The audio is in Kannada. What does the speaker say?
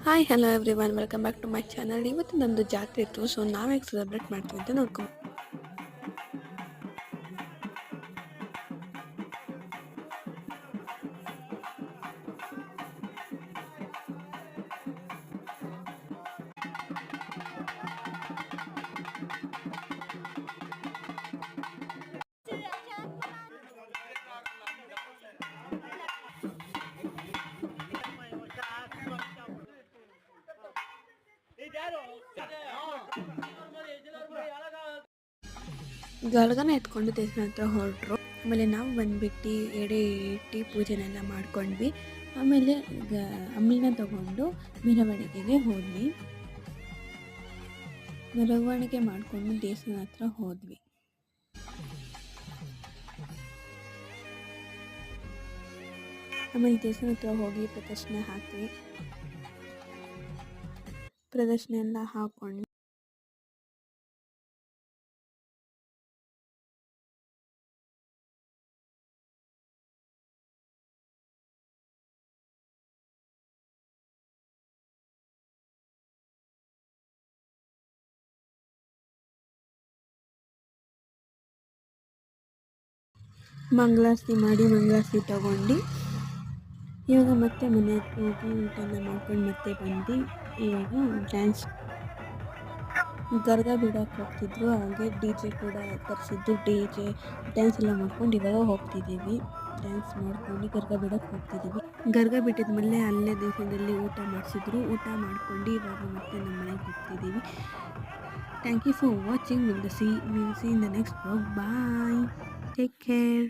Hi hello every welcome back to my channel. ಇವತ್ತು ನಮ್ಮದು ಜಾತ್ರೆ ಇತ್ತು, ಸೊ ನಾವು ಹೇಗೆ ಸೆಲೆಬ್ರೇಟ್ ಮಾಡ್ತೀವಿ ಅಂತ ನೋಡ್ಕೊಂಡು ಗಳಗನ ಎತ್ಕೊಂಡು ದೇವಸ್ಥಾನ ಹತ್ರ ಹೊರಟ್ರು. ಆಮೇಲೆ ನಾವು ಬಂದುಬಿಟ್ಟು ಎಡೆ ಇಟ್ಟು ಪೂಜೆನೆಲ್ಲ ಮಾಡ್ಕೊಂಡ್ವಿ. ಆಮೇಲೆ ಅಂಬ್ಲಿನ ತಗೊಂಡು ಮೆರವಣಿಗೆಗೆ ಹೋದ್ವಿ. ಮೆರವಣಿಗೆ ಮಾಡಿಕೊಂಡು ದೇವಸ್ಥಾನ ಹತ್ರ ಹೋದ್ವಿ. ಆಮೇಲೆ ದೇವಸ್ಥಾನ ಹತ್ರ ಹೋಗಿ ಪ್ರದಕ್ಷಿಣೆ ಹಾಕ್ವಿ. ಪ್ರದಕ್ಷಿಣೆ ಎಲ್ಲ ಹಾಕ್ಕೊಂಡು ಮಂಗಳಾರತಿ ಮಾಡಿ ಮಂಗಳಾರತಿ ತಗೊಂಡು ಇವಾಗ ಮತ್ತೆ ಮನೆ ಹತ್ರ ಹೋಗಿ ಊಟನ ಮಾಡ್ಕೊಂಡು ಮತ್ತೆ ಬಂದು ಇವಾಗ ಡ್ಯಾನ್ಸ್ ಗರ್ಗ ಬಿಡೋಕ್ಕೆ ಹೋಗ್ತಿದ್ರು. ಹಾಗೆ ಡಿ ಜೆ ಕೂಡ ತರಿಸಿದ್ದು, ಡಿ ಜೆ ಡ್ಯಾನ್ಸ್ ಎಲ್ಲ ಮಾಡ್ಕೊಂಡು ಇವಾಗ ಹೋಗ್ತಿದ್ದೀವಿ. ಡ್ಯಾನ್ಸ್ ಮಾಡ್ಕೊಂಡು ಗರ್ಗ ಬಿಡೋಕ್ಕೆ ಹೋಗ್ತಿದ್ದೀವಿ. ಗರ್ಗ ಬಿಟ್ಟಿದ್ಮೇಲೆ ಅಲ್ಲೇ ದೇವಸ್ಥಾನದಲ್ಲಿ ಊಟ ಮಾಡಿಸಿದ್ರು. ಊಟ ಮಾಡ್ಕೊಂಡು ಇವಾಗ ಮತ್ತೆ ನಮ್ಮ ಮನೆಗೆ ಹೋಗ್ತಿದ್ದೀವಿ. Thank you for watching. Will see in the next vlog. Bye, take care.